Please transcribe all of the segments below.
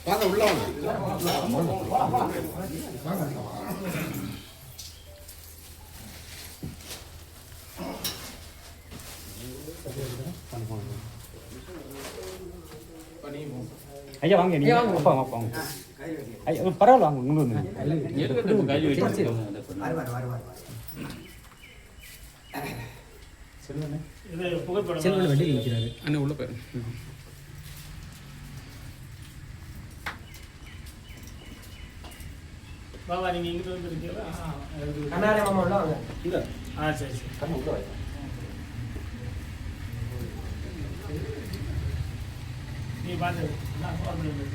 வாங்க உள்ள வாங்க. ஐயா வாங்க நீங்க அப்பா அப்பா ஐயா பரவாயில்ல வாங்க முன்னு வந்து செல்வன் வண்டி நிற்கிறாரு அண்ணா உள்ள போய் பாபா நீங்க இங்கிட்டு வந்துருக்கீங்களா? கண்ணாடி மாமா உள்ள வாங்க. இல்ல சரி சரி கண்ணு உள்ள வாங்க. நீ பாத்து நான் ஃபோன் பண்ணி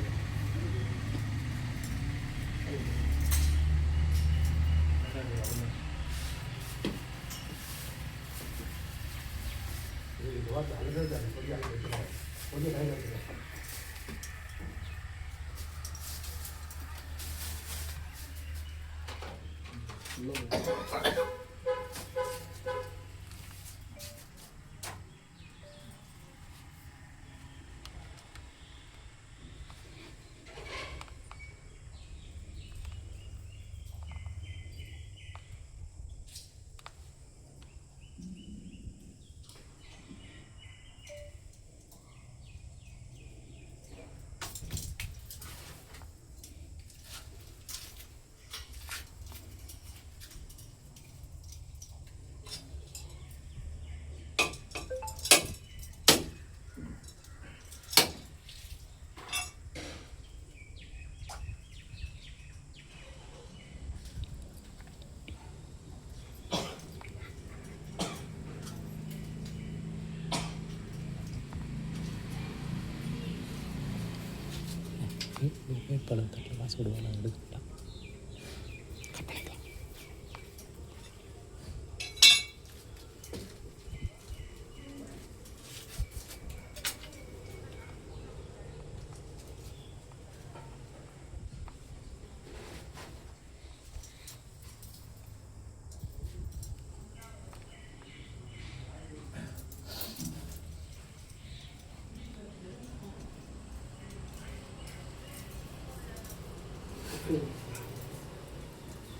பழம் தட்டில் காசு விடுவோம் நான் எடுத்துக்கிட்டேன்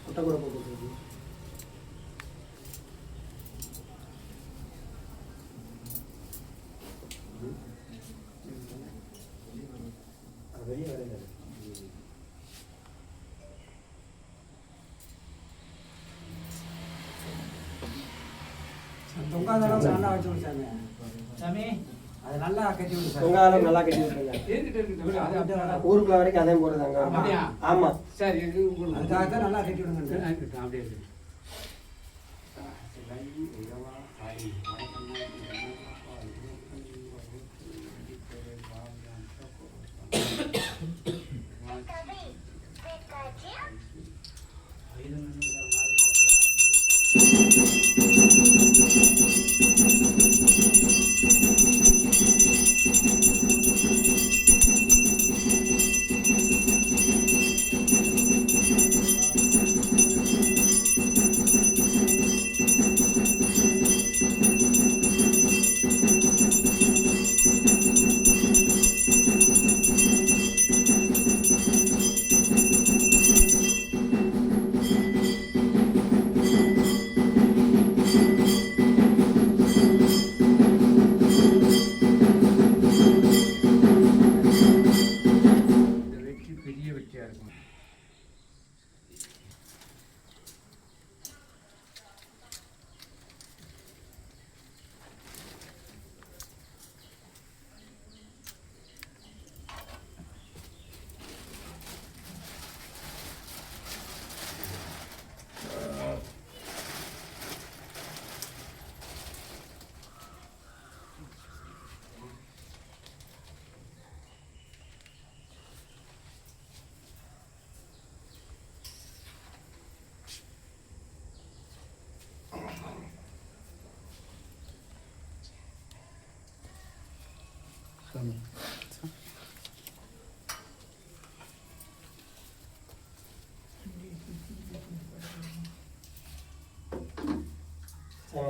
முட்டை கூட போட்டு வெளியே வரையில தொங்காதளவு நல்லா வச்சு விடுச்சாங்க சாமி. அது நல்லா கட்டி விடுங்க. தொங்காதளவு நல்லா கட்டி விடுங்க. ஊருக்குள்ள வரைக்கும் அதே போடுறாங்க. ஆமா சரி, அதுக்காக தான் நல்லா கட்டி விடுங்க. அப்படியே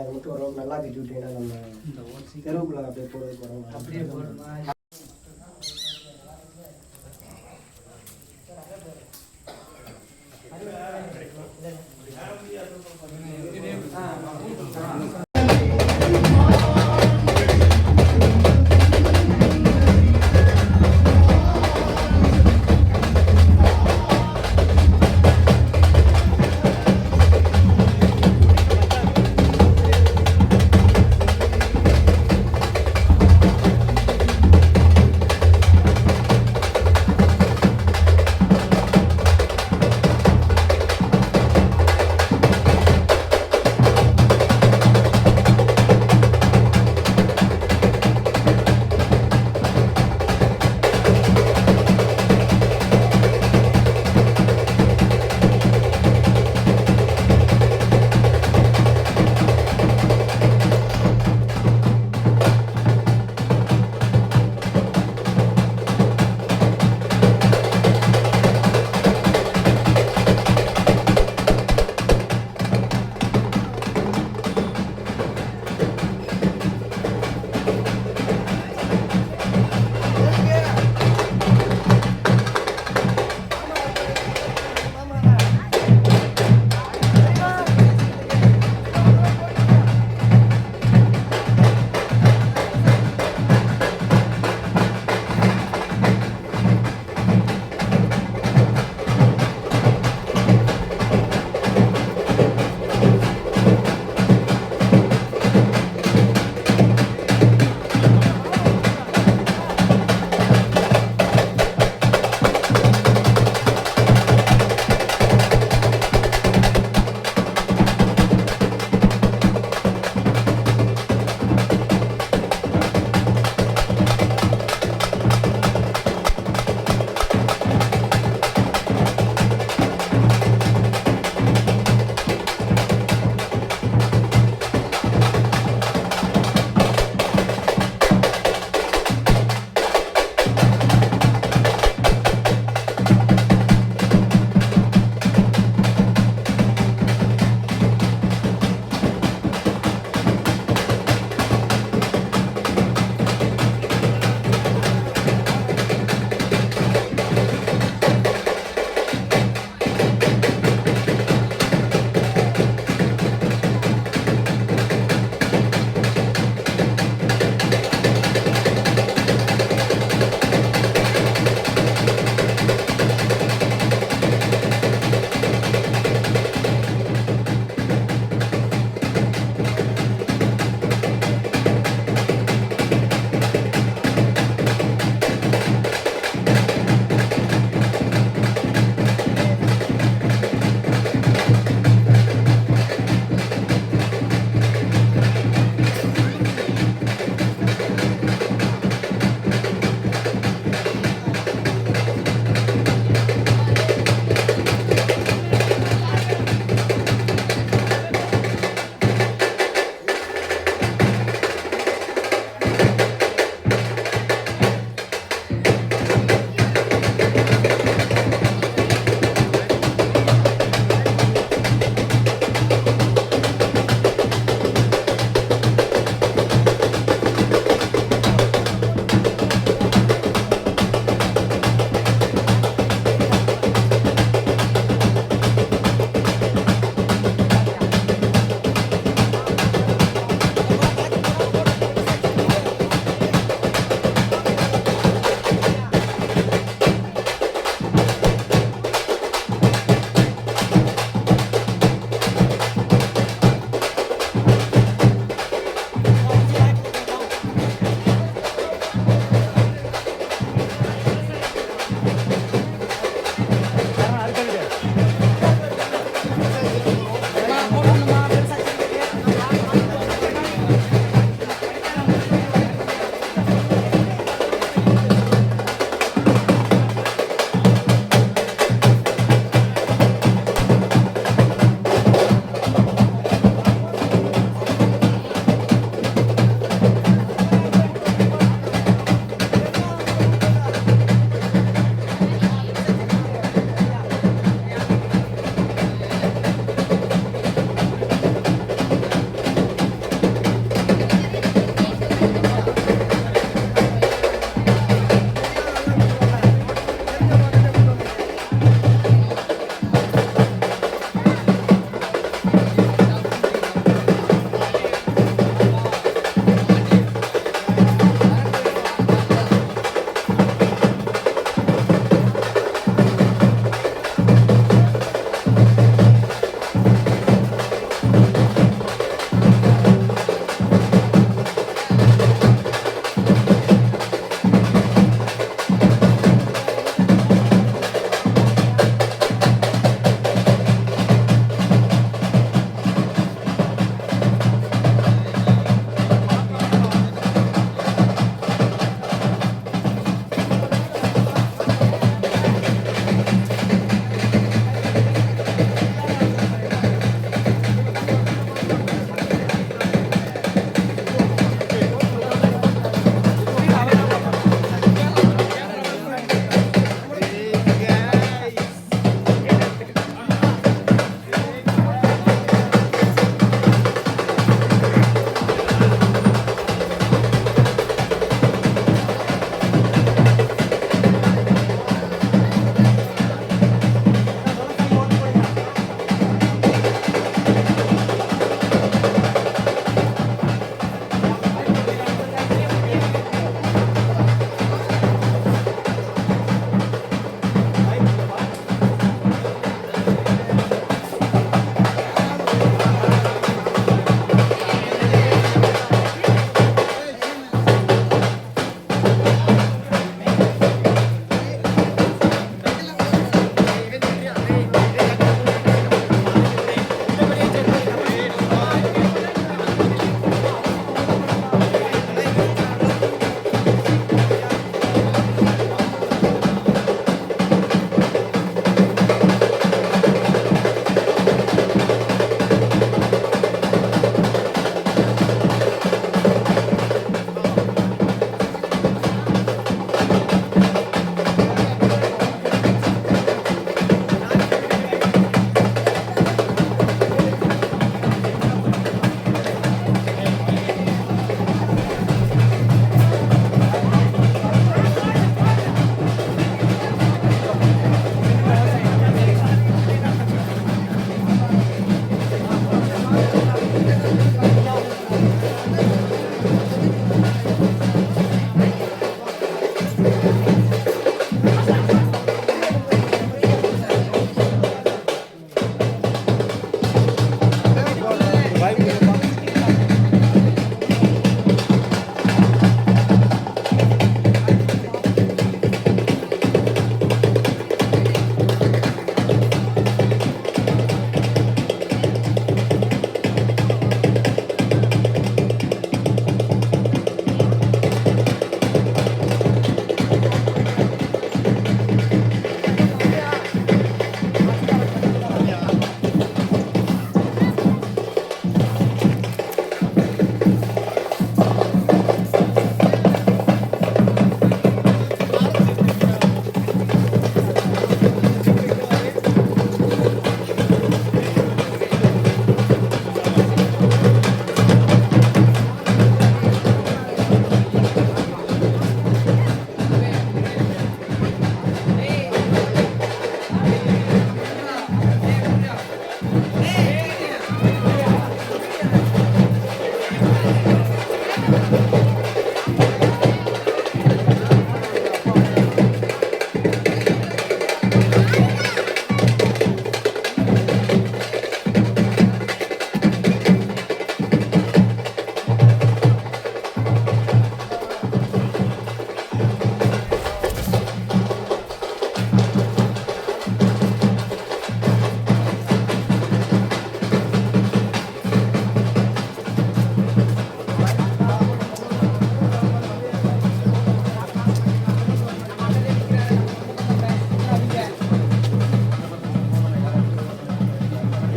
அதை மட்டும் ஓரளவுக்கு நல்லா கட்டி விட்டீங்கன்னா நம்ம தெருவுக்குள்ள அப்படியே போடுறது போகிறோம். அப்படியே போடுமா?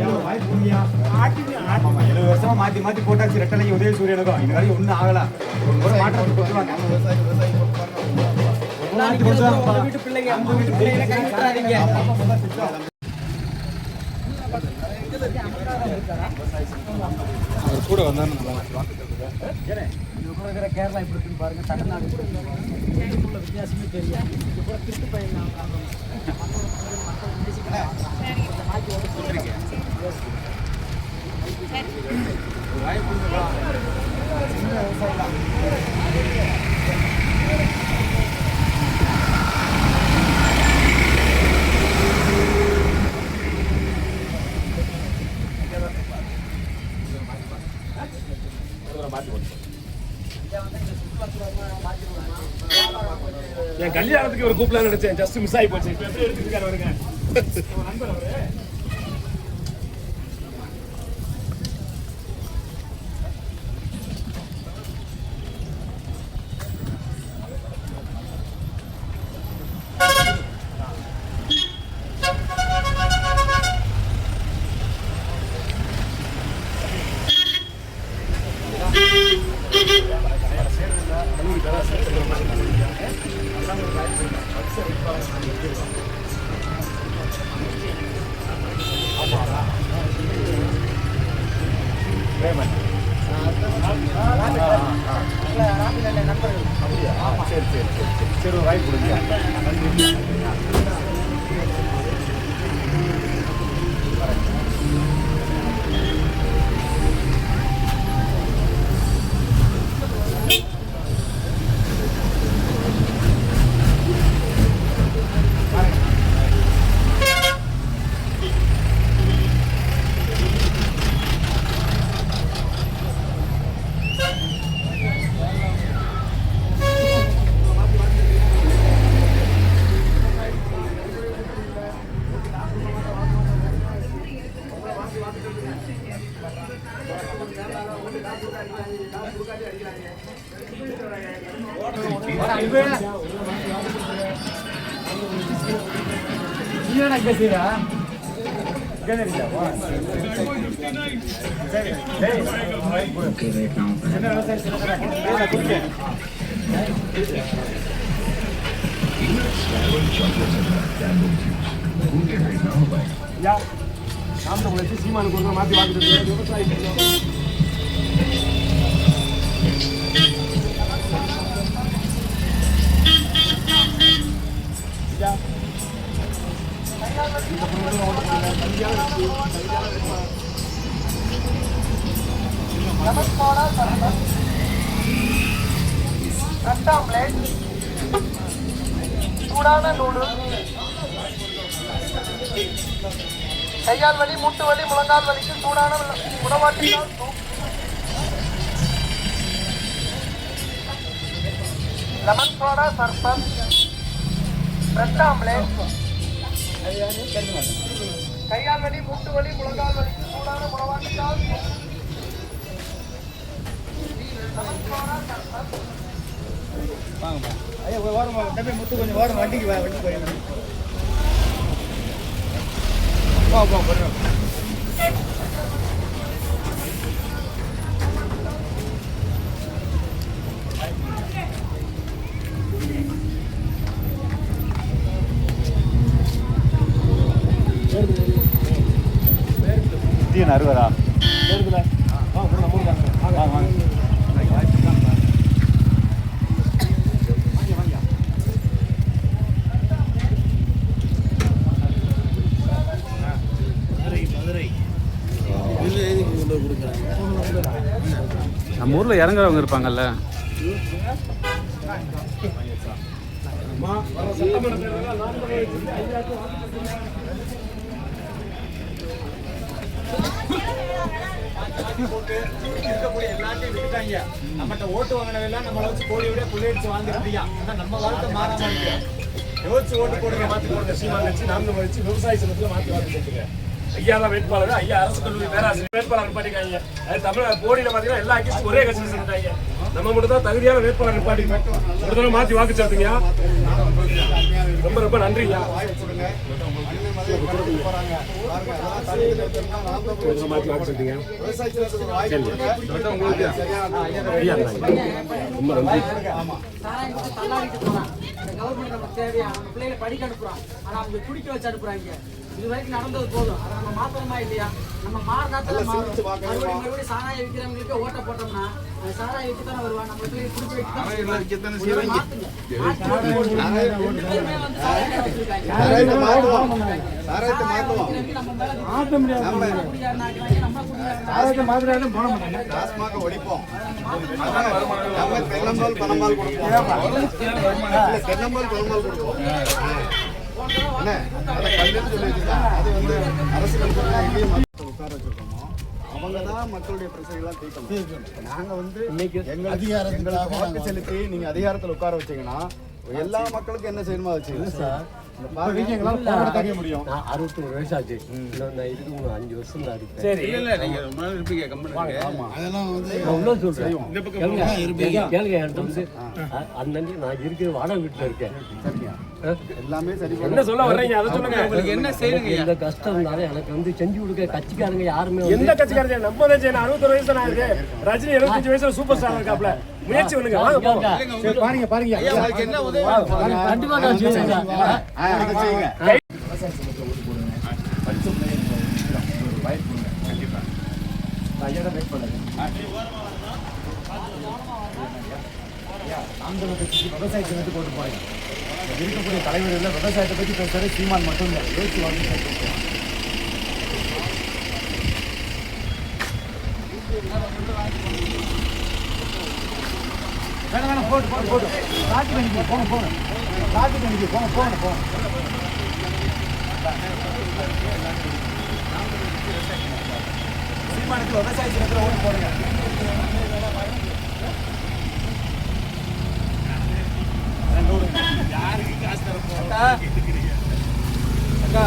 70 வருஷமா மாத்தி போட்டாச்சு ரெட்டலைக்கு உதய சூரியனுக்கும் இது வரைக்கும் ஒன்றும் ஆகல ஒரு மாற்றத்தை கொண்டுவாங்க வீட்டு பிள்ளைங்க அந்த வீட்டு பிள்ளைங்களை கை விட்டுறாதீங்க. கூட வந்தாரு கேரளா இப்படி இருக்குன்னு பாருங்க, தமிழ்நாடு உள்ள வித்தியாசமே தெரியும். திருட்டு பையன் என் கல்யாணத்துக்கு ஒரு கூப்பிடலாம் நினைச்சேன், ஜஸ்ட் மிஸ் ஆகி போச்சு. இப்ப எப்படி எடுத்துருக்காரு வருங்க நண்பர் அவரு. சரி வாய்ப்பு கொடுங்க. பேசுறா சீமானுக்கு ஒரு மாத்தி வாக்குறது விவசாயி சூடான நூடுல்ஸ், கையால் வலி, மூட்டு வலி, முழங்கால் வலிக்கு சூடான உணவாட்டினால் சூப், லெமன் சோடா சர்பத், பிரெட் ஆம்லேட், கையால் வலி, மூட்டு வலி, முழங்கால் வலிக்கு சூடான உணவாட்டினால் சூப், லெமன் சோடா சர்பத். ஐயா ஓரம் தம்பி முத்து கொஞ்சம் ஓரம் வண்டிக்கு வண்டி போயிடும். தீன் 60 நம்ம ஊர்ல இறங்குறவங்க இருப்பாங்கல்ல. எல்லாத்தையும் விட்டுட்டாங்க. நம்மகிட்ட ஓட்டு வாங்கினதெல்லாம் நம்மளை வச்சு கோடி விட புள்ளையடிச்சு வாழ்ந்துருந்தீங்க. ஆனா நம்ம வாழ்க்கை மாறாம இருக்கு. யோசிச்சு ஓட்டு போடுங்க, மாத்தி போடுங்க. சீமான் வச்சு நாம வச்சு விவசாய சங்கத்துல மாத்தி வாக்கு சேர்த்துங்க. ஐயா தான் வேட்பாளர், ஐயா அரசு கல்லூரி பேராசிரியர் வேட்பாளர் நிப்பாட்டிக்காங்க. அது தமிழ் போடியில பாத்தீங்கன்னா எல்லா கட்சியும் ஒரே கட்சியில் சேர்ந்துட்டாங்க. நம்ம மட்டும் தான் தகுதியான வேட்பாளர் நிப்பாட்டி ஒரு தடவை மாத்தி வாக்கு சேர்த்துங்க. ரொம்ப ரொம்ப நன்றிங்க. அதே கடத்திட்டு போறாங்க. பாருங்க, அதெல்லாம் தடுத்து நிறுத்தணும்னா நாம் தான் போய் மாற்றி வாங்க சொல்லிட்டீங்க. விவசாயிகளுக்கு ஒரு வாய்ப்பு கொடுங்க. சரியான ஐயா ரொம்ப நன்றி. ஆமா. சாராயம் வந்து தள்ளாடிட்டு போறான். இந்த கவர்மெண்ட் நமக்கு தேவையா? நம்ம பிள்ளைகளை படிக்க அனுப்புறோம். ஆனா அவங்க குடிக்க வச்சு அனுப்புறாங்க. இது வரைக்கும் நடந்தது போதும். அதை நம்ம மாத்தணுமா இல்லையா? நம்ம மாறினாத்துல மறுபடியும் சாராயம் விற்கிறவங்களுக்கு ஓட்ட போட்டோம்னா அந்த சாராயம் விற்று தானே வருவான். நம்ம பிள்ளைகளை குடிக்க வைக்க தான் மாத்துங்க. சாராயத்தை மாத்துவோம். சாராயத்தை மாத்துவோம். டாஸ்மாக ஒழிப்போம். நம்ம தென்னம்பால் பனம்பால் கொடுப்போம். தென்னம்பால் பனம்பால் கொடுப்போம். என்ன அதை கல்லுன்னு சொல்லி வச்சுருக்காங்க. அது வந்து அரசு கல்வியை உட்கார வச்சிருக்கோமோ அவங்க தான் மக்களுடைய பிரச்சனைகள்லாம் தீர்க்கணும். நாங்கள் வந்து எங்களுக்கு வாக்கு செலுத்தி நீங்கள் அதிகாரத்தில் உட்கார வச்சீங்கன்னா எல்லா மக்களுக்கும் என்ன செய்யணுமோ வச்சுக்கணும் சார். முடியும். 61 வயசு ஆச்சு. நான் இதுக்கு 5 வருஷம் தான் இருக்கேன். சரி அதெல்லாம் வந்து நான் சொல்றேன். கேளுங்க என்கிட்ட வந்து அன்னைக்கு நான் இருக்கிற வாடகை வீட்டுல இருக்கேன். எல்லாமே சரி. என்ன சொல்ல வர்றீங்க அதை சொல்லுங்க. என்ன செய்யுங்க? இந்த கஷ்டம்னால எனக்கு வந்து செஞ்சு கொடுக்க கட்சிக்காரங்க யாருமே எந்த கட்சிக்காரங்க? நம்ம தான் செய்யணும். 61 வயசு நான் இருக்கு. ரஜினி 75 வயசுல சூப்பர் ஸ்டார் இருக்காப்ல. முயற்சி பண்ணுங்க. வாங்க போங்க. பாருங்க பாருங்க என்ன உதவி கண்டிப்பா நான் செய்யுங்க. செய்யுங்க. விவசாய சின்னத்தை போட்டு போறீங்க. இருக்கக்கூடிய தலைவர்கள் விவசாயத்தை பற்றி பேசுறது சீமான் மட்டும் இல்லை. யோசிச்சு வாழ்க்கை வேணாம் போட்டு போட்டு போட்டு காட்டு கணிக்கு போங்க காட்டு கணிக்கு போங்க சீமானுக்கு விவசாய சின்னத்தில் ஓட்டு போடுங்க. அக்கா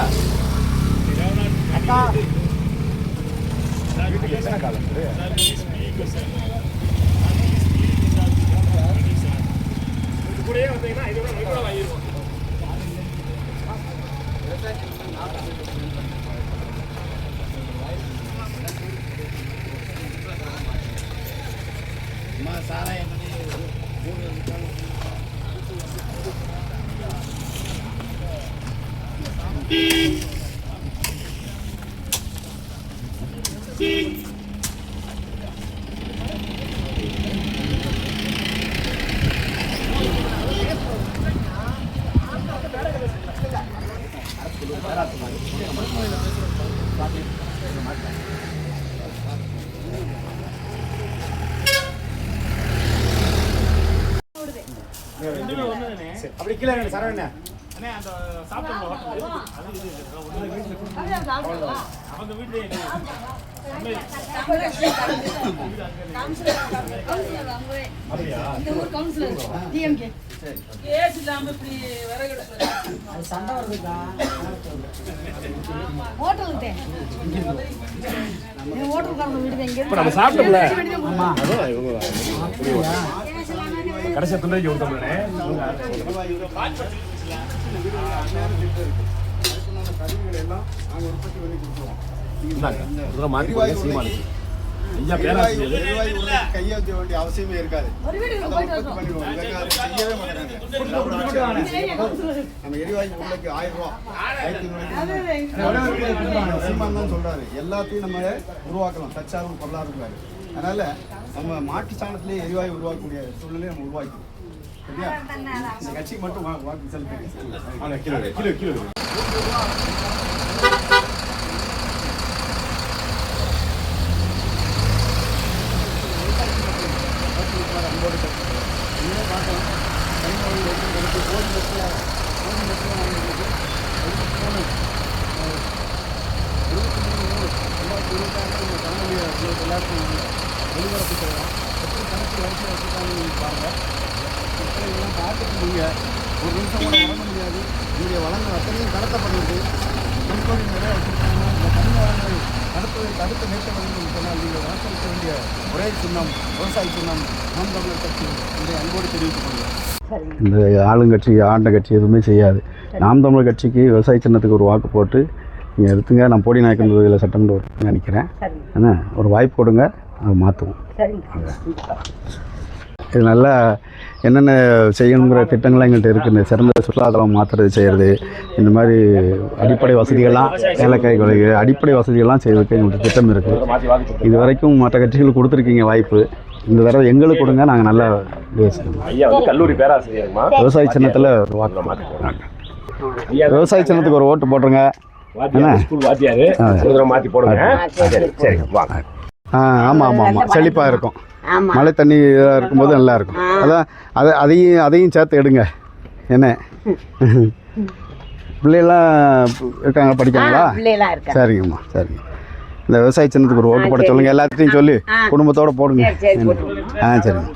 அக்கா வீட்டுக்கு எத்தனை காலம் கூடயே வந்தீங்கன்னா இதோட கூட வாங்கிடுவோம். சாராயம் அப்படி கீழே சரவண்ண அவங்க வீட்டுல சண்டை வருதுக்கா. நம்ம சாப்பிட்டோம்ல கடைசி துண்டைக்கு கொடுத்தோம்ல கருவிகள் எல்லாம் நாங்கள் உற்பத்தி பண்ணி கொடுத்துருவோம். மாற்றி சீமானுக்கு ஐயா பேராசிரியர் எரிவாயு உற்பத்தி கையெழுத்த வேண்டிய அவசியமே இருக்காது. அதை உற்பத்தி பண்ணிடுவோம். செய்யவே மாட்டாங்க. நம்ம எரிவாயு உள்ளக்கு 1000 ரூபா சீமான் தான் சொல்றாரு. எல்லாத்தையும் நம்ம உருவாக்கலாம். தற்சார்பு பொருளாதாரம். அதனால நம்ம மாட்டு சாணத்திலேயே எரிவாயு உருவாக்கக்கூடிய சூழ்நிலையை நம்ம உருவாக்கணும். சரியா? இந்த கட்சிக்கு மட்டும் வாக்கு செலுத்துங்க. கிலோ கிலோ ஒளிபரப்பு செய்யலாம். எப்படி கணக்கு வரிசை வச்சுருக்காங்க பாருங்க. இதெல்லாம் பார்த்துட்டு நீங்கள் ஒரு நிமிஷம் கூட வழங்க முடியாது. என்னுடைய வளங்கள் அத்தனையும் கடத்தப்படுகிறது. கண்கோடி நிறைய வச்சுருக்காங்க. இந்த தனி வளங்களை நடத்துவதை தடுத்து நிறுத்த வேண்டும் என்று சொன்னால் நீங்கள் வாக்களிக்க வேண்டிய ஒரே சின்னம் விவசாய சின்னம் நாம் தமிழர் கட்சி இதை அன்போடு தெரிவித்துக் கொள்கிறேன். இந்த ஆளுங்கட்சி ஆண்ட கட்சி எதுவுமே செய்யாது. நாம் தமிழர் கட்சிக்கு விவசாய சின்னத்துக்கு ஒரு வாக்கு போட்டு நீங்கள் எடுத்துங்க. நான் போடி நாயக்கன் தொகுதியில் சட்டமன்ற உறுப்பினர் நினைக்கிறேன். என்ன ஒரு வாய்ப்பு கொடுங்க, அதை மாற்றுவோம். இது நல்லா என்னென்ன செய்யணுங்கிற திட்டங்கள்லாம் எங்கள்கிட்ட இருக்குது. இந்த சிறந்த சுற்றுலாத்தலம் மாற்றுறது செய்கிறது, இந்த மாதிரி அடிப்படை வசதிகள்லாம் ஏலக்காய்களுக்கு அடிப்படை வசதிகள்லாம் செய்வதற்கு எங்களுக்கு திட்டம் இருக்குது. இது வரைக்கும் மற்ற கட்சிகள் கொடுத்துருக்கீங்க வாய்ப்பு. இந்த தடவை எங்களுக்கு கொடுங்க, நாங்கள் நல்லா கல்லூரி பேராசிரியர்மா விவசாய சின்னத்தில் ஒரு வாக்கு விவசாய சின்னத்துக்கு ஒரு ஓட்டு போட்டுருங்க. மாற்றி போடுங்க. சரி வாங்க. ஆமாம் செழிப்பாக இருக்கும். மழை தண்ணி இதாக இருக்கும்போது நல்லா இருக்கும். அதான் அதையும் சேர்த்து எடுங்க. என்ன பிள்ளைகள்லாம் இருக்காங்க, படிக்காங்களா? சரிங்கம்மா சரிங்க. இந்த விவசாய சின்னத்துக்கு ஒரு ஓட்டு போட சொல்லுங்கள். எல்லாத்தையும் சொல்லி குடும்பத்தோடு போடுங்க. சரிங்க.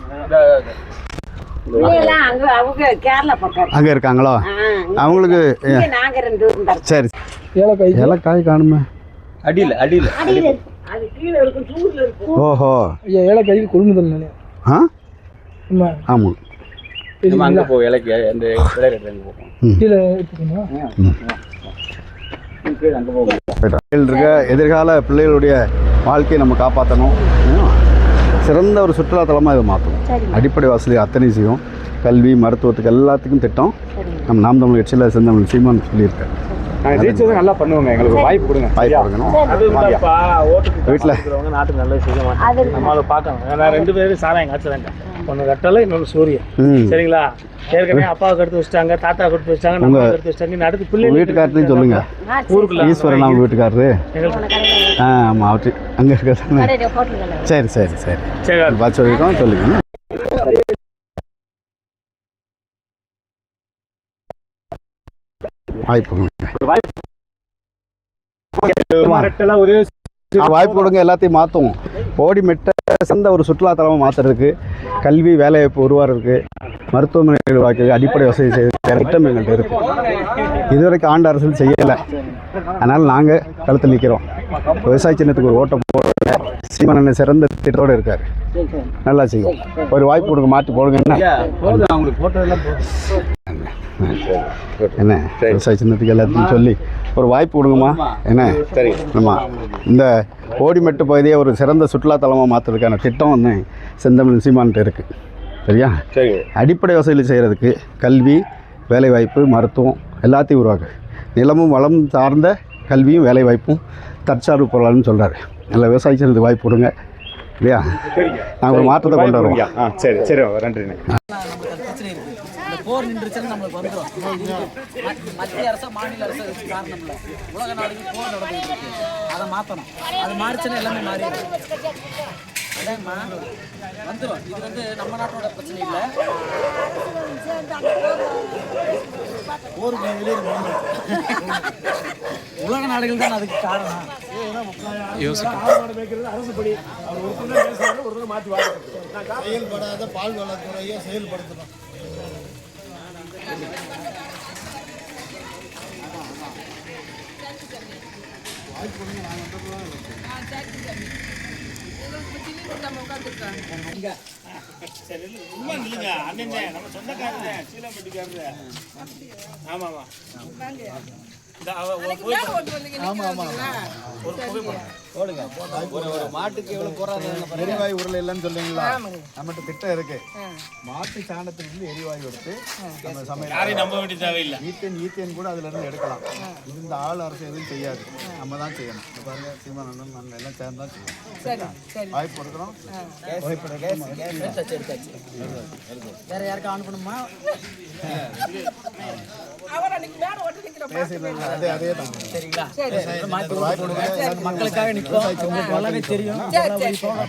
அங்கே இருக்காங்களோ? அவங்களுக்கு சரி. ஏலக்காய் காணுமே அடியில் ஓஹோ ஏலக்காய் கொள்முதல் நிலையம். ஆமாம் அங்கே போ ஏலக்காய் அந்த இருக்க எதிர்கால பிள்ளைகளுடைய வாழ்க்கையை நம்ம காப்பாற்றணும். சிறந்த ஒரு சுற்றுலாத்தலமாக இதை மாற்றணும். அடிப்படை வசதி அத்தனை செய்யும். கல்வி மருத்துவத்துக்கு எல்லாத்துக்கும் திட்டம் நம்ம நாம் தமிழ் கட்சியில் செந்தமிழ் சீமான் சொல்லியிருக்கேன். நாங்கள் ஜெயிச்சதும் நல்லா பண்ணுவோங்க. எங்களுக்கு வாய்ப்பு கொடுங்க. வாய்ப்பு கொடுக்கணும். வீட்டில் நாட்டுக்கு நல்லது செய்ய மாட்டோம். நம்மளால பார்க்கணும். ஏன்னா 2 பேரும் சாராயம் காய்ச்சதாங்க. ஒன்று கட்டலை, இன்னொன்று சூரியன். சரிங்களா? ஏற்கனவே அப்பாவுக்கு எடுத்து வச்சிட்டாங்க, தாத்தாவுக்கு எடுத்து வச்சிட்டாங்க, நம்ம எடுத்து வச்சிட்டாங்க. இன்னும் அடுத்து பிள்ளை வீட்டுக்காரத்தையும் சொல்லுங்க. ஊருக்குள்ள ஈஸ்வரன் அவங்க வீட்டுக்காரரு. ஆமாம் அவற்று அங்கே இருக்க. சரி சரி சரி சரி பார்த்து சொல்லியிருக்கோம். சொல்லுங்க. வாய்ப்பு கொடுங்க, எல்லாத்தையும் மாற்றுவோம். போடி மெட்டை சிறந்த ஒரு சுற்றுலாத்தலமாக மாற்றுறதுக்கு, கல்வி வேலைவாய்ப்பு உருவாகிறதுக்கு, மருத்துவமனைகள் உருவாக்குறது, அடிப்படை வசதி செய்ய திட்டம் எங்கள்கிட்ட இருக்குது. இதுவரைக்கும் ஆண்டு அரசியல் செய்யலை. அதனால் நாங்கள் கழுத்தில் நிற்கிறோம். விவசாய சின்னத்துக்கு ஒரு ஓட்டம் போடுற சீமான் சிறந்த திட்டத்தோடு இருக்கார். நல்லா செய்யும். ஒரு வாய்ப்பு கொடுங்க, மாற்றி போடுங்க. என்ன விவசாய சின்னத்துக்கு எல்லாத்தையும் சொல்லி ஒரு வாய்ப்பு கொடுங்கம்மா. என்ன சரி. ஆமாம், இந்த ஓடிமெட்டு பகுதியை ஒரு சிறந்த சுற்றுலாத்தலமாக மாற்றுறதுக்கான திட்டம் வந்து செந்தமிழ் சீமான்ட்டு இருக்குது. சரியா? சரி. அடிப்படை வசதியில் செய்கிறதுக்கு கல்வி வேலைவாய்ப்பு மருத்துவம் எல்லாத்தையும் உருவாக்கு. நிலமும் வளம் சார்ந்த கல்வியும் வேலைவாய்ப்பும் தற்சார்பு பொருளான்னு சொல்கிறாரு. நல்ல விவசாய சின்னத்துக்கு வாய்ப்பு கொடுங்க. இல்லையா? நாங்கள் ஒரு மாற்றத்தை கொண்டு வருவோம். சரி சரி நன்றி. போர் நின்றுச்சுன்னு நம்மளுக்கு வந்துடும். மத்திய அரசு மாநில அரசு காரணம் இல்லை. உலக நாடுகள் போர் நடந்துகிட்டு இருக்கு. அதை மாற்றணும். அது மாறிச்சுன்னா எல்லாமே மாறிடும். அதான்மா வந்துடும். இது வந்து நம்ம நாட்டோட பிரச்சனை இல்லை. உலக நாடுகள் தான் அதுக்கு காரணம். செயல்படாத பால் வளத்துறையை செயல்படுத்தணும். நம்ம சொந்தக்காரங்க சீலம்பட்டிக்காரரு. ஆமாமா மாட்டுக்கு எவ்வளவு போராட்டம் எரிவாயு உருளை இல்லைன்னு சொல்றீங்களா? நம்மகிட்ட திட்டம் இருக்கு. மாட்டு சாணத்திலிருந்து எரிவாயு எடுத்து நம்ம சமையல் நம்ப வேண்டிய தேவையில்லை. ஈத்தேன் கூட அதுல இருந்து எடுக்கலாம். இது இந்த ஆள் அரசு எதுவும் செய்யாது, நம்ம தான் செய்யணும். பாருங்க சீமானந்தன் நம்ம எல்லாம் சேர்ந்து தான் செய்யணும். வாய்ப்பு கொடுக்குறோம். வேற யாருக்கும் ஆன் பண்ணுமா? மக்களுக்காக நிற்போம். நல்லாவே தெரியும்.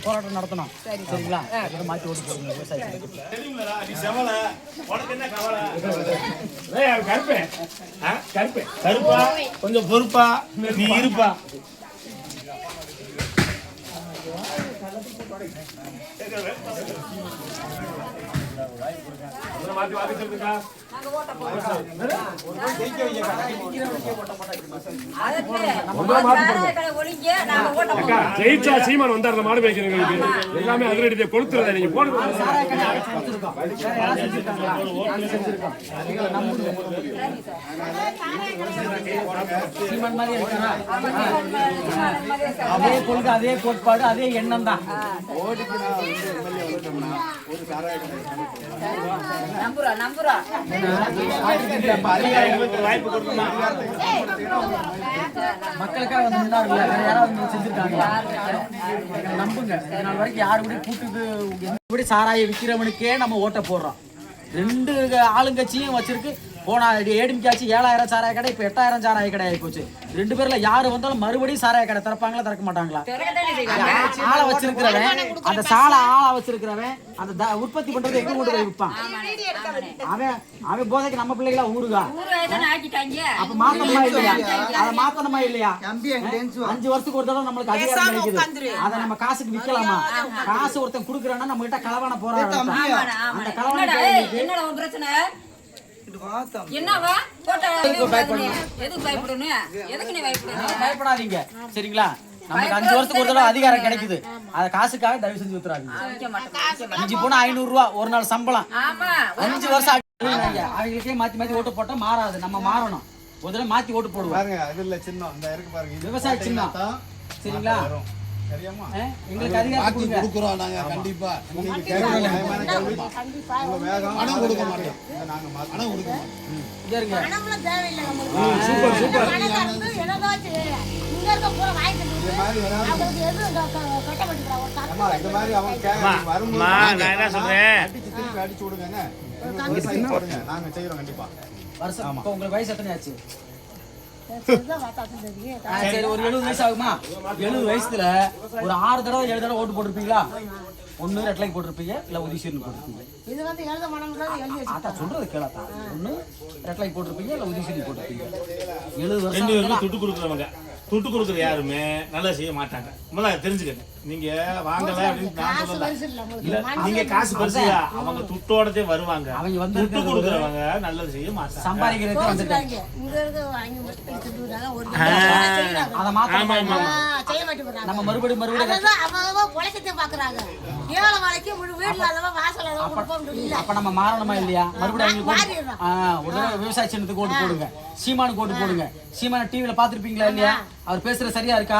போராட்டம் நடத்தணும். சரிங்களா? மாற்றி ஓட்டு போடுங்க. கருப்பா கொஞ்சம் பொறுப்பா நீ இருப்பா. மாத்தி மாத்தி சொல்லுங்கக்கா. அக்கா, ஜெயிச்சா சீமான் வந்தாருல மாடு மேய்க்கிறவங்களுக்கு எல்லாமே அதிரடியை கொளுத்துறத நீங்க போடுங்க. சீமான் மாதிரி இருக்காரா? அதே கொள்கை, அதே கோட்பாடு, அதே எண்ணம் தான். ஓடிக்கு நான் வந்து எம்எல்ஏ வந்துட்டோம்னா ஒரு சாராய கடை மக்களுக்காக வந்து நின்னாருல்ல, வேற யாராவது வந்து செஞ்சிருக்காங்களா? நம்புங்க, இதனால் வரைக்கும் யாரு கூட கூட்டுக்கு எப்படி சாராயை விற்கிறவனுக்கே நம்ம ஓட்ட போடுறோம். 2 ஆளுங்கட்சியும் வச்சிருக்கு. போனா ஏடிமிக்காச்சு 7000 சாராய கடை, இப்ப 8000 சாராய கடை ஆகி போச்சு. 2 பேர்ல யாரு வந்தாலும் மறுபடியும் சாராய கடை திறப்பாங்களா திறக்க மாட்டாங்களா? ஆளை வச்சிருக்கிறவன், அந்த சாலை ஆளை வச்சிருக்கிறவன் அந்த உற்பத்தி பண்றது எங்க கொண்டு போய் விற்பான்? அவன் போதைக்கு நம்ம பிள்ளைகளா ஊருகா? அப்ப மாத்தணுமா இல்லையா? அதை மாத்தணுமா இல்லையா? 5 வருஷத்துக்கு ஒரு தடவை நம்மளுக்கு அதிகாரம் கிடைக்குது. அதை நம்ம காசுக்கு விற்கலாமா? காசு ஒருத்தன் குடுக்கறான்னா நம்ம கிட்ட களவான போராட்டம். அந்த களவான பயப்படாதீங்க, சரிங்களா? நமக்கு 5 வருஷத்துக்கு ஒரு தடவை அதிகாரம் கிடைக்குது. அத காசுக்காக தயவு செஞ்சு வித்துறாங்க. மிஞ்சி போனா 500 ரூபா ஒரு நாள் சம்பளம். 5 வருஷம் அவங்களுக்கே மாத்தி மாத்தி ஓட்டு போட்டா மாறாது. நம்ம மாறணும். ஒரு தடவை மாத்தி ஓட்டு போடுவோம். பாருங்க, அது இல்ல சின்னம் இந்த இருக்கு பாருங்க, விவசாய சின்னம், சரிங்களா? சரியாமா? எங்களுக்கு அதிகாரம் கொடுக்குறோம் நாங்க. கண்டிப்பா நீங்க கேள்வி நியாயமான கேள்வி. உங்க வேகம் பணம் கொடுக்க மாட்டோம். நாங்க பணம் கொடுக்க மாட்டோம். இங்க இருங்க. Super super. இது மாதிரி வராது. அம்மா, இந்த மாதிரி அவங்க வரும்போது நான் என்ன சொல்றேன், அடிச்சு திருப்பி அடிச்சு விடுங்க. விவசாயம் போடுங்க, நாங்க செய்யறோம் கண்டிப்பா. வருஷம் இப்ப உங்களுக்கு வயசு எத்தனை ஆச்சு? சரி, ஒரு 70 வயசு ஆகுமா? 70 வயசுல ஒரு 6 தடவை 7 தடவை ஓட்டு போட்டிருப்பீங்களா? ஒண்ணு ரெட்லைக்கு போட்டிருப்பீங்க, இல்ல உதிசீர்னு போட்டிருப்பீங்க. அதான் சொல்றது கேளாத்தா. ஒண்ணு ரெட்லைக்கு போட்டிருப்பீங்க, இல்ல உதிசீர்னு போட்டிருப்பீங்க. 70 வருஷம் துட்டு கொடுக்குறவங்க, துட்டு கொடுக்குற யாருமே நல்லா செய்ய மாட்டாங்க. முதல்ல தெரிஞ்சுக்கங்க. நீங்க வாங்கல அப்படின்னு நான் சொல்லல. இல்ல, நீங்க காசு பரிசியா அவங்க துட்டோடதே வருவாங்க. அவங்க வந்து துட்டு கொடுக்குறவங்க நல்லது செய்ய மாட்டாங்க. சம்பாதிக்கிறதுக்கு வந்துட்டாங்க. அதை மாத்தணும். நம்ம மறுபடியும் அப்ப நம்ம மாறணுமா இல்லையா? மறுபடியும் விவசாய சின்னத்துக்கு ஓட்டு போடுங்க, சீமானுக்கு ஓட்டு போடுங்க. சீமான டிவில பாத்துருப்பீங்களா இல்லையா? அவர் பேசுறது சரியா இருக்கா?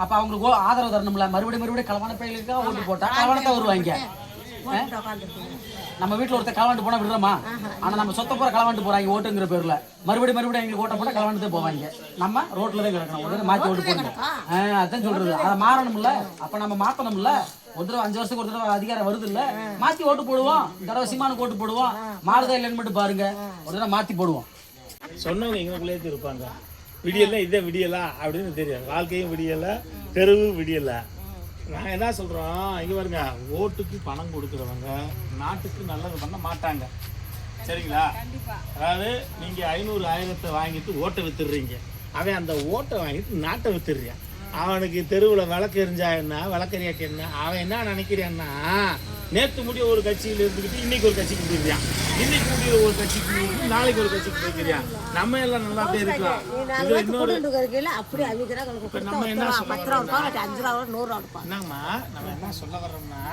அப்ப அவங்களுக்கு ஆதரவு தரணும்ல. மறுபடியும் களவான பயிலுக்கு ஓட்டு போட்டா களவானத்தை வருவாங்க. நம்ம வீட்டுல ஒருத்தர் களவாண்டு போனா விடுறோமா? ஆனா நம்ம சொத்த போற களவாண்டு போறாங்க ஓட்டுங்கிற பேர்ல. மறுபடியும் எங்களுக்கு ஓட்ட போட்டா களவாண்டு போவாங்க. நம்ம ரோட்ல தான் கிடக்கணும். உடனே மாத்தி ஓட்டு போடுங்க. அதான் சொல்றது. அதை மாறணும்ல. அப்ப நம்ம மாத்தணும்ல. ஒரு தடவை 5 வருஷத்துக்கு ஒரு தடவை அதிகாரம் வருது இல்ல, மாத்தி ஓட்டு போடுவோம். இந்த தடவை சீமானுக்கு ஓட்டு போடுவோம். மாறுதா இல்லைன்னு மட்டும் பாருங்க. ஒரு தடவை மாத்தி போடுவோம். சொன்னவங்க எங்களுக்குள்ளே இருப்பாங்க. விடியல இதே விடியலா அப்படின்னு தெரியாது. வாழ்க்கையும் விடியல, தெருவு விடியல. நாங்கள் என்ன சொல்கிறோம், இங்கே பாருங்க, ஓட்டுக்கு பணம் கொடுக்குறவங்க நாட்டுக்கு நல்லது பண்ண மாட்டாங்க, சரிங்களா? அதாவது நீங்கள் 500 1000 வாங்கிட்டு ஓட்டை வித்துடுறீங்க. அவன் அந்த ஓட்டை வாங்கிட்டு நாட்டை வித்துடுறான். அவனுக்கு தெருவில் விளக்கு எரிஞ்சா என்ன, விளக்கறியாக்கு என்ன, அவன் என்ன நினைக்கிறான்னா, நேற்று முடிய ஒரு கட்சியில் இருந்துக்கிட்டு இன்னைக்கு ஒரு கட்சிக்கு போயிருக்கான், இன்னைக்கு முடிய ஒரு கட்சிக்கு நாளைக்கு ஒரு கட்சிக்கு போயிருக்கிறான். நம்ம எல்லாம் நல்லா இருக்கலாம். இது இன்னொரு நம்ம என்ன என்னங்கம்மா, நம்ம என்ன சொல்ல வர்றோம்னா,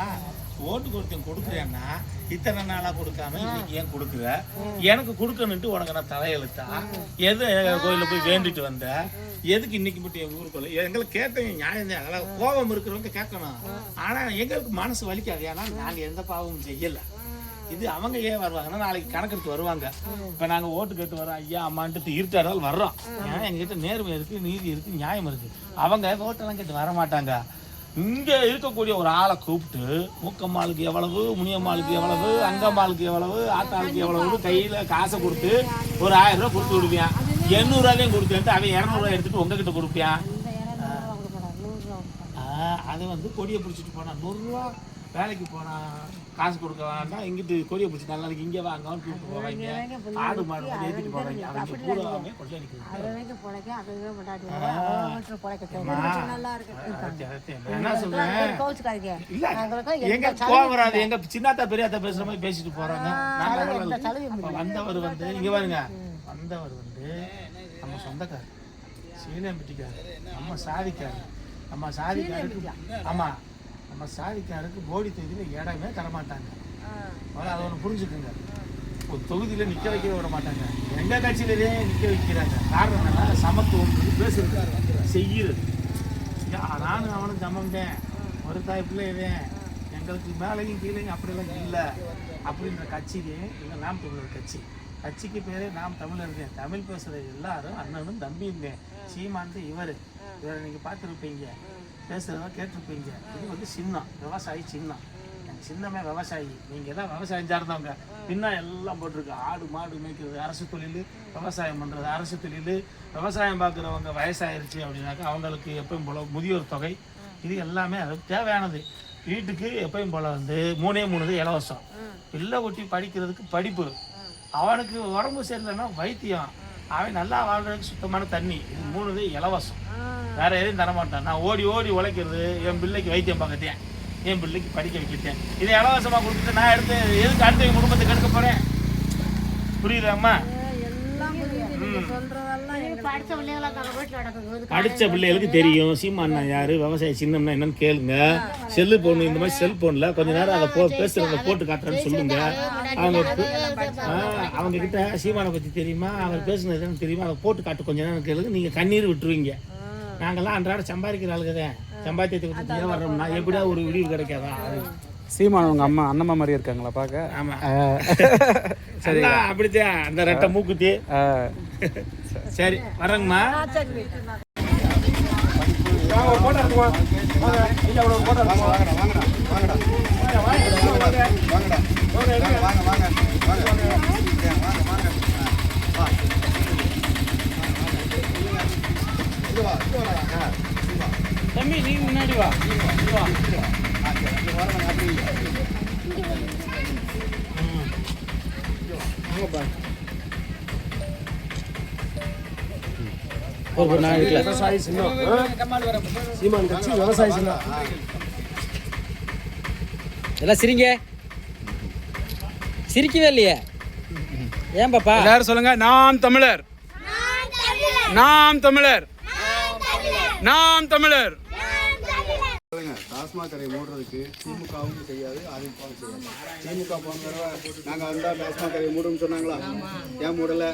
ஓட்டுக்கு ஒருத்தன் கொடுக்குறேன்னா இத்தனை நாளாக கொடுக்காம இன்னைக்கு ஏன் கொடுக்குற? எனக்கு கொடுக்கணுன்ட்டு உனக்கு நான் தலையெழுத்தா? எது கோயிலில் போய் வேண்டிட்டு வந்த? எதுக்கு இன்னைக்கு மட்டும் என் ஊருக்குள்ள எங்களை கேட்டவங்க நியாயம் தான். அதெல்லாம் கோபம் இருக்கிறவங்க கேட்கணும். ஆனால் எங்களுக்கு மனசு வலிக்காது. ஏன்னா நாங்கள் எந்த பாவமும் செய்யலை. இது அவங்க ஏன் வருவாங்கன்னா நாளைக்கு கணக்கெடுத்து வருவாங்க. இப்போ நாங்கள் ஓட்டு கேட்டு வரோம், ஐயா அம்மான்ட்டு இருட்டாடால் வர்றோம். ஏன்னா எங்ககிட்ட நேர்மை இருக்குது, நீதி இருக்குது, நியாயம் இருக்குது. அவங்க ஓட்டெல்லாம் கேட்டு வர மாட்டாங்க. இங்கே இருக்கக்கூடிய ஒரு ஆளை கூப்பிட்டு மூக்கம்மாளுக்கு எவ்வளவு, முனியம்மாளுக்கு எவ்வளவு, அங்கம்மாளுக்கு எவ்வளவு, ஆத்தாளுக்கு எவ்வளவு கையில் காசை கொடுத்து ஒரு 1000 ரூபா கொடுத்து விடுவேன். 800 ரூபாயும் கொடுத்துட்டு அவன் 200 ரூபாய் எடுத்துட்டு உங்ககிட்ட கொடுப்பேன். அதை வந்து கொடியை பிடிச்சிட்டு போனா 100 ரூபா வேலைக்கு போனா காசு கொடுக்க வேண்டாம், இங்கிட்டு கொடியை பிடிச்சி நல்லா இருக்கு இங்கே வாங்கன்னு கூப்பிட்டு போவாங்க, ஆடு மாடு வந்து ஏற்றிட்டு போவாங்க. அவங்க பூராமே கொள்ளை என்ன சொல்றேன் இல்ல, எங்க கோவம் வராது. எங்க சின்னத்தா பெரியாத்தா பேசுற மாதிரி பேசிட்டு போறாங்க. வந்தவர் வந்து இங்க பாருங்க, வந்தவர் வந்து நம்ம சொந்தக்காரர், சீலம்பட்டிக்காரு, நம்ம சாதிக்காருக்கு ஆமா, நம்ம சாதிக்காருக்கு போடி தொகுதியில் இடமே தரமாட்டாங்க. அதை ஒன்று புரிஞ்சுக்குங்க. ஒரு தொகுதியில் நிற்க வைக்க விட மாட்டாங்க. எங்கள் கட்சியிலே நிற்க வைக்கிறாங்க. காரணம் என்னன்னா சமத்துவம் பேசுறது செய்கிறது. நானும் அவனும் சமந்தேன், ஒரு தாய் பிள்ளையவேன், எங்களுக்கு மேலேயும் கீழேயும் அப்படியெல்லாம் இல்லை அப்படின்ற கட்சிக்கு எங்கள் நாம் தமிழர் கட்சிக்கு பேரே நாம் தமிழர். தமிழ் பேசுகிற எல்லாரும் அண்ணனும் தம்பிங்க. சீமான்ட்டு இவரை நீங்கள் பார்த்துருப்பீங்க, பேசுகிறதா கேட்டிருப்பீங்க. இது வந்து சின்னம், விவசாயி சின்னம். சின்னமே விவசாயி. நீங்கள் தான் விவசாயம் சார்ந்தவங்க. பின்னால் எல்லாம் போட்டிருக்கு, ஆடு மாடு மேய்க்கிறது அரசு தொழில், விவசாயம் பண்ணுறது அரசு தொழில். விவசாயம் பார்க்குறவங்க வயசாயிருச்சு அப்படின்னாக்கா அவங்களுக்கு எப்பயும் போல் முதியோர் தொகை, இது எல்லாமே அதுக்கு தேவையானது. வீட்டுக்கு எப்பயும் போல் வந்து 3 இலவசம். பிள்ளை ஒட்டி படிக்கிறதுக்கு படிப்பு, அவனுக்கு உடம்பு சரியில்லைன்னா வைத்தியம், அவன் நல்லா வாழ்றதுக்கு சுத்தமான தண்ணி, இது 3 இலவசம். வேற எதையும் தரமாட்டான். நான் ஓடி உழைக்கிறது, என் பிள்ளைக்கு வைத்தியம் பார்க்கத்தேன், என் பிள்ளைக்கு படிக்க வைக்கத்தேன். இதை இலவசமாக கொடுத்துட்டு நான் எடுத்து எதுக்கு அடுத்த குடும்பத்துக்கு எடுக்க போறேன்? புரியுதாம்மா? படித்த பிள்ளைகளுக்கு தெரியும் சீமானா யாரு, விவசாய சின்னம்னா என்னன்னு கேளுங்க. செல்லு போன் இந்த மாதிரி செல்போன்ல கொஞ்ச நேரம் அதை பேசுறத போட்டு காட்டுறேன்னு சொல்லுங்க. அவங்க கிட்ட சீமானை பத்தி தெரியுமா, அவர் பேசுனது என்னன்னு தெரியுமா, அதை போட்டு காட்டு கொஞ்ச நேரம் கேளுங்க. நீங்க கண்ணீர் விட்டுருவீங்க. நாங்கெல்லாம் அன்றாட சம்பாதிக்கிற ஆளுக்குதான், சம்பாத்தியத்தை பற்றி வர்றோம்னா எப்படியா ஒரு விடிவு கிடைக்காதா? சீமான் உங்க அம்மா அண்ணம்மா மாதிரி இருக்காங்களா பார்க்க? ஆமா சரி, அப்படித்தான் அந்த ரெட்டை மூக்குத்தி. சரி வரேங்கம்மா. தம்பி நீ முன்னாடி வா. விவசாயி சின்னம், சீமான் கட்சி விவசாயி சின்னம். எல்லாம் சிரிங்க, சிரிக்கவே இல்லையே ஏன் பாப்பா? எல்லாரும் சொல்லுங்க, நாம் தமிழர், நாம் தமிழர், நாம் தமிழர். டாஸ்மாக் கடையை மூடுறதுக்கு திமுகவும் செய்யாது, அதிமுகவும் செய்யாது. திமுக போன தடவை நாங்கள் வந்தால் டாஸ்மாக் கடையை மூடுன்னு சொன்னாங்களா? ஏன் மூடலை?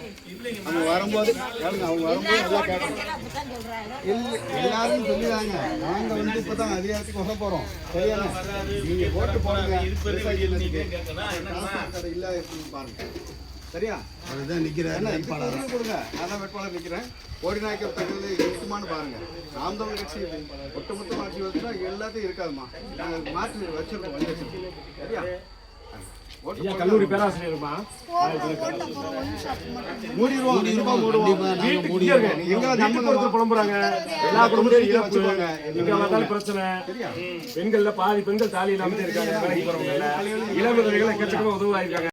அவங்க வரும்போது கேளுங்க, அவங்க வரும்போது நல்லா கேட்கணும். எல்லாரும் சொல்லிடுறாங்க, நாங்கள் வந்து இப்போ தான் அதிகாரத்துக்கு வர போகிறோம். சரியான நீங்கள் ஓட்டு போடுங்க, டாஸ்மாக் கடை இல்லை எப்படின்னு பாருங்க. சரியா? அதுதான் நிற்கிறேன், கொடுங்க. நான் தான் வேட்பாளர் நிற்கிறேன். கோடிநாயக்கர் பகுதியில் இருக்குமான்னு பாருங்க. நாம் தமிழ் கட்சி ஒட்டுமொத்தமாக ஆட்சி வச்சுன்னா எல்லாத்தையும் இருக்காதுமா. நாங்கள் மாற்றி வச்சிருக்கோம், வச்சிருக்கோம். சரியா? கல்லூரி பேராசிரியர்மா மூடிடுவோம், எங்க நம்ம புலம்புறாங்க, எல்லா குடும்பத்தையும் வச்சுக்கோங்க. எங்க பிரச்சனை. பெண்கள்ல பாதி பெண்கள் தாலி இல்லாம இருக்காங்க, வேலைக்கு போறவங்க, இளம் விதவைகள் எக்கச்சக்கமா உதவாயிருக்காங்க.